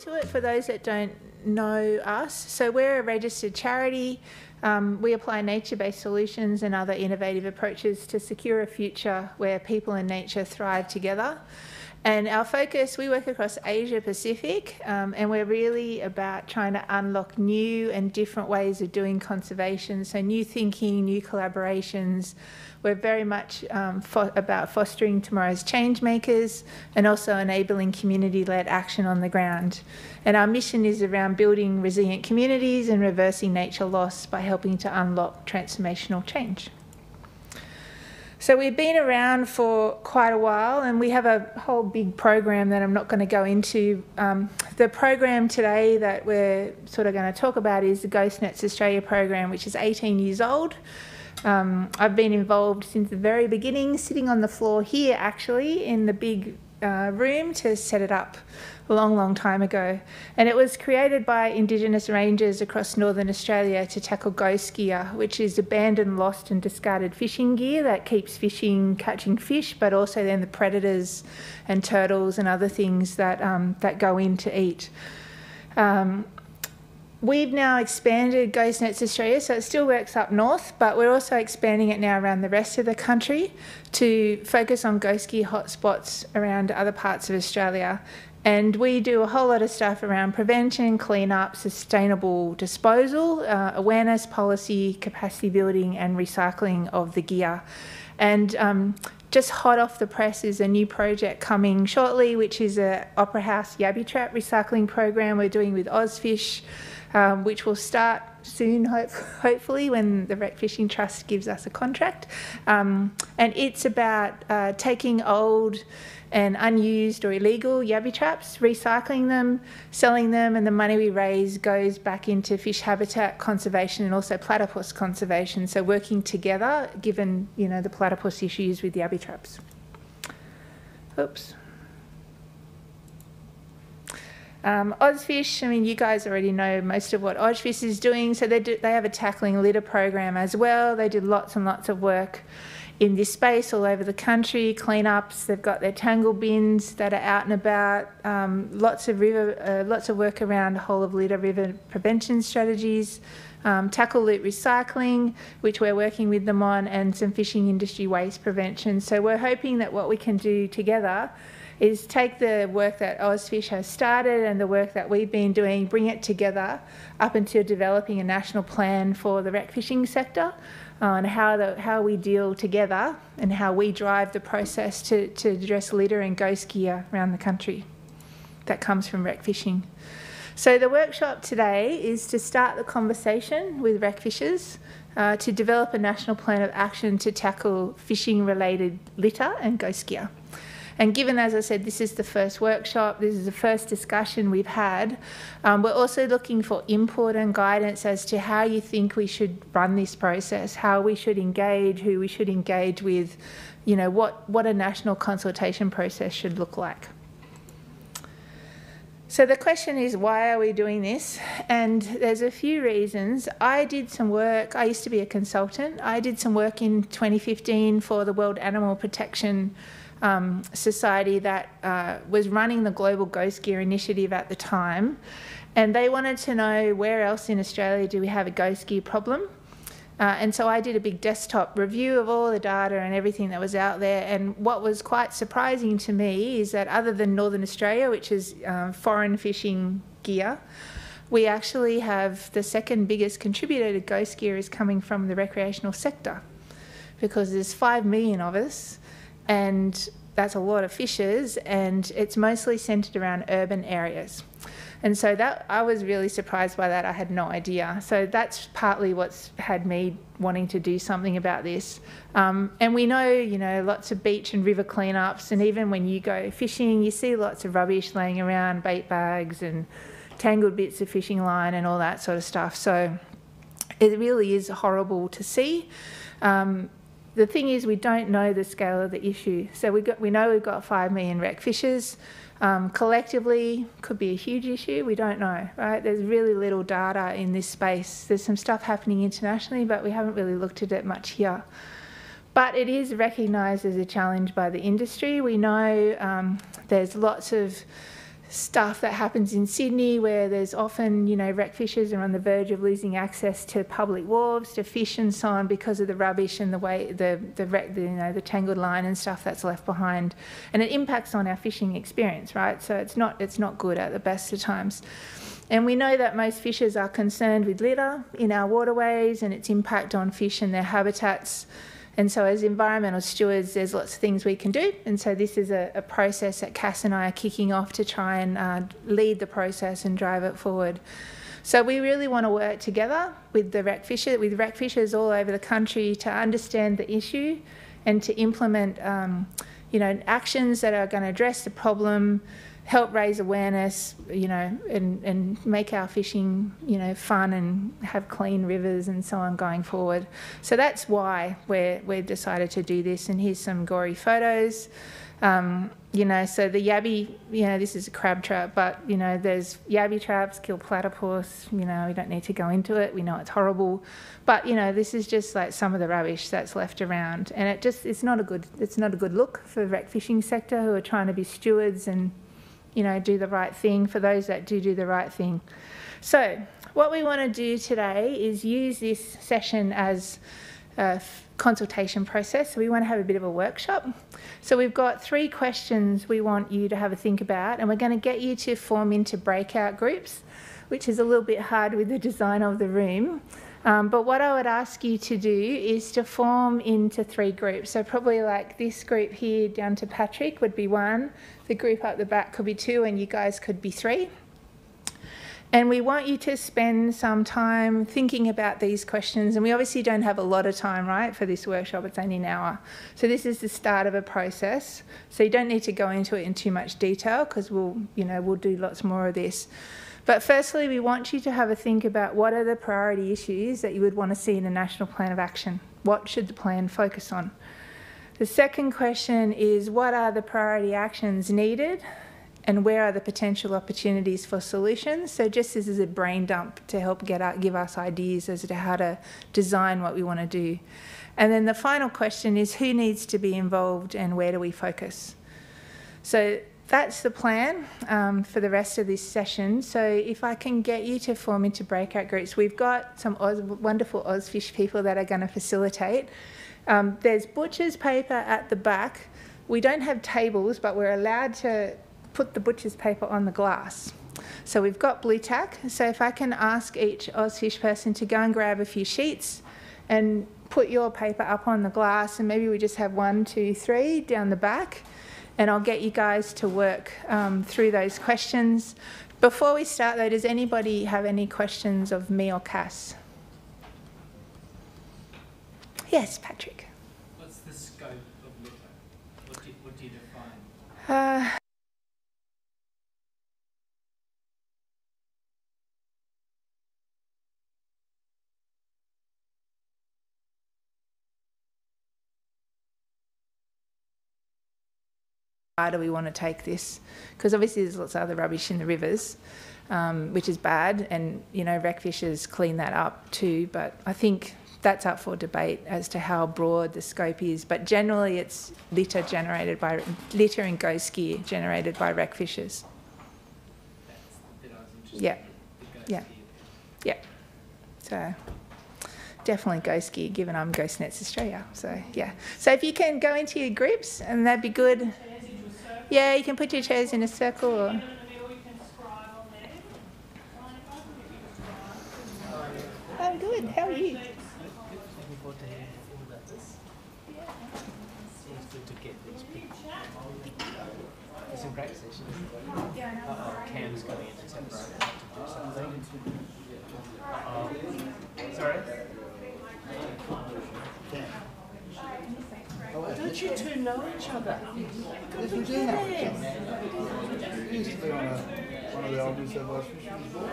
to it for those that don't know us. So we're a registered charity. We apply nature-based solutions and other innovative approaches to secure a future where people and nature thrive together. And our focus, we work across Asia Pacific, and we're really about trying to unlock new and different ways of doing conservation, so new thinking, new collaborations. We're very much about fostering tomorrow's change makers and also enabling community-led action on the ground. And our mission is around building resilient communities and reversing nature loss by helping to unlock transformational change. So we've been around for quite a while, and we have a whole big program that I'm not going to go into. The program today that we're sort of going to talk about is the Ghost Nets Australia program, which is 18 years old. I've been involved since the very beginning, sitting on the floor here actually in the big room to set it up a long time ago. And it was created by Indigenous rangers across Northern Australia to tackle ghost gear, which is abandoned, lost and discarded fishing gear that keeps fishing, catching fish, but also then the predators and turtles and other things that, that go in to eat. We've now expanded Ghost Nets Australia, so it still works up north, but we're also expanding it now around the rest of the country to focus on ghost gear hotspots around other parts of Australia. And we do a whole lot of stuff around prevention, clean-up, sustainable disposal, awareness, policy, capacity building and recycling of the gear. And just hot off the press is a new project coming shortly, which is a Opera House Yabby Trap recycling program we're doing with Ozfish, which will start soon, hopefully, when the Rec Fishing Trust gives us a contract. And it's about taking old and unused or illegal yabby traps, recycling them, selling them, and the money we raise goes back into fish habitat conservation and also platypus conservation. So working together, given, you know, the platypus issues with yabby traps. Oops. Ozfish, I mean, you guys already know most of what Ozfish is doing. So they have a tackling litter program as well. They did lots and lots of work in this space all over the country, cleanups. They've got their tangle bins that are out and about. Lots of work around whole of litter river prevention strategies. Tackle loop recycling, which we're working with them on, and some fishing industry waste prevention. So we're hoping that what we can do together is take the work that Ozfish has started and the work that we've been doing, bring it together up until developing a national plan for the rec fishing sector on how we deal together and how we drive the process to address litter and ghost gear around the country that comes from rec fishing. So the workshop today is to start the conversation with rec fishers to develop a national plan of action to tackle fishing-related litter and ghost gear. And given, as I said, this is the first workshop, this is the first discussion we've had, we're also looking for input and guidance as to how you think we should run this process, how we should engage, who we should engage with, you know, what a national consultation process should look like. So the question is, why are we doing this? And there's a few reasons. I did some work, I used to be a consultant, I did some work in 2015 for the World Animal Protection Society that was running the Global Ghost Gear Initiative at the time, and they wanted to know where else in Australia do we have a ghost gear problem. And so I did a big desktop review of all the data and everything that was out there, and what was quite surprising to me is that other than Northern Australia, which is foreign fishing gear, we actually have the second biggest contributor to ghost gear is coming from the recreational sector, because there's 5 million of us, and that's a lot of fishers, and it's mostly centred around urban areas. And so that I was really surprised by that. I had no idea. So that's partly what's had me wanting to do something about this. And we know, you know, lots of beach and river cleanups, and even when you go fishing, you see lots of rubbish laying around, bait bags and tangled bits of fishing line and all that sort of stuff. So it really is horrible to see. The thing is, we don't know the scale of the issue. So we know we've got 5 million rec fishers. Collectively, could be a huge issue. We don't know, right? There's really little data in this space. There's some stuff happening internationally, but we haven't really looked at it much here. But it is recognised as a challenge by the industry. We know there's lots of stuff that happens in Sydney where there's often, you know, wreck fishers are on the verge of losing access to public wharves to fish and so on because of the rubbish and the way the tangled line and stuff that's left behind, and it impacts on our fishing experience, right? So it's not good at the best of times. And we know that most fishers are concerned with litter in our waterways and its impact on fish and their habitats. And so as environmental stewards, there's lots of things we can do. And so this is a process that Cass and I are kicking off to try and lead the process and drive it forward. So we really want to work together with the wreck fishers all over the country to understand the issue and to implement actions that are going to address the problem, help raise awareness, and make our fishing, fun and have clean rivers and so on going forward. So that's why we've decided to do this. And here's some gory photos. So the yabby, this is a crab trap, but, there's yabby traps, kill platypus, we don't need to go into it. We know it's horrible. But, this is just like some of the rubbish that's left around. And it's not a good look for the wreck fishing sector who are trying to be stewards and, do the right thing for those that do the right thing. So what we want to do today is use this session as a consultation process. So we want to have a bit of a workshop. So we've got 3 questions we want you to have a think about, and we're going to get you to form into breakout groups, which is a little bit hard with the design of the room. But what I would ask you to do is to form into 3 groups. So probably like this group here down to Patrick would be 1. The group up the back could be 2, and you guys could be 3. And we want you to spend some time thinking about these questions. And we obviously don't have a lot of time, right, for this workshop. It's only an hour. So this is the start of a process. So you don't need to go into it in too much detail because we'll do lots more of this. But firstly, we want you to have a think about what are the priority issues that you would want to see in a national plan of action. What should the plan focus on? The second question is, what are the priority actions needed and where are the potential opportunities for solutions? So just this is a brain dump to help give us ideas as to how to design what we want to do. And then the final question is, who needs to be involved and where do we focus? So that's the plan for the rest of this session. So if I can get you to form into breakout groups, we've got some wonderful Ozfish people that are going to facilitate. There's butcher's paper at the back. We don't have tables, but we're allowed to put the butcher's paper on the glass. So we've got blue tack. So if I can ask each Ozfish person to go and grab a few sheets and put your paper up on the glass, and maybe we just have 1, 2, 3 down the back, and I'll get you guys to work through those questions. Before we start though, does anybody have any questions of me or Cass? Yes, Patrick. What's the scope of litter? What do you define? How do we want to take this? Because obviously there's lots of other rubbish in the rivers, which is bad, and wreck fishers clean that up too. But I think that's up for debate as to how broad the scope is. But generally, it's litter and ghost gear generated by wreck fishers. That's the bit I was interested in. Yeah. So definitely ghost gear, given I'm Ghost Nets Australia. So yeah. So if you can go into your groups, and that'd be good. Yeah, you can put your chairs in a circle. Or... I'm good. How are you? Some great sessions. Cam's going into tennis to do something. Sorry? Don't you two know each other? Yes, we do. We used to be on one of the old New South Wales Fisheries boards.